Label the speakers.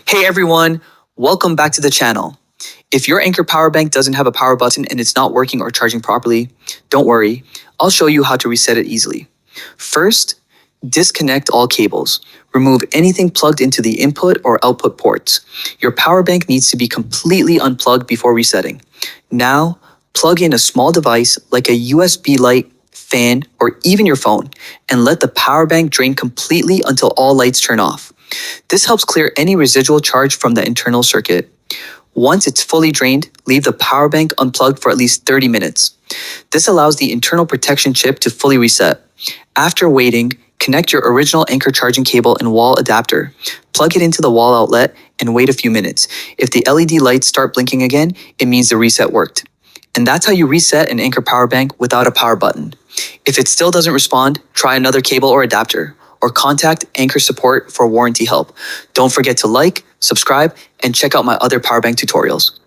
Speaker 1: Hey everyone, welcome back to the channel. If your Anker Power Bank doesn't have a power button and it's not working or charging properly, don't worry, I'll show you how to reset it easily. First, disconnect all cables. Remove anything plugged into the input or output ports. Your power bank needs to be completely unplugged before resetting. Now, plug in a small device like a USB light, fan, or even your phone, and let the power bank drain completely until all lights turn off. This helps clear any residual charge from the internal circuit. Once it's fully drained, leave the power bank unplugged for at least 30 minutes. This allows the internal protection chip to fully reset. After waiting, connect your original Anker charging cable and wall adapter. Plug it into the wall outlet and wait a few minutes. If the LED lights start blinking again, it means the reset worked. And that's how you reset an Anker power bank without a power button. If it still doesn't respond, try another cable or adapter, or contact Anker support for warranty help. Don't forget to like, subscribe, and check out my other power bank tutorials.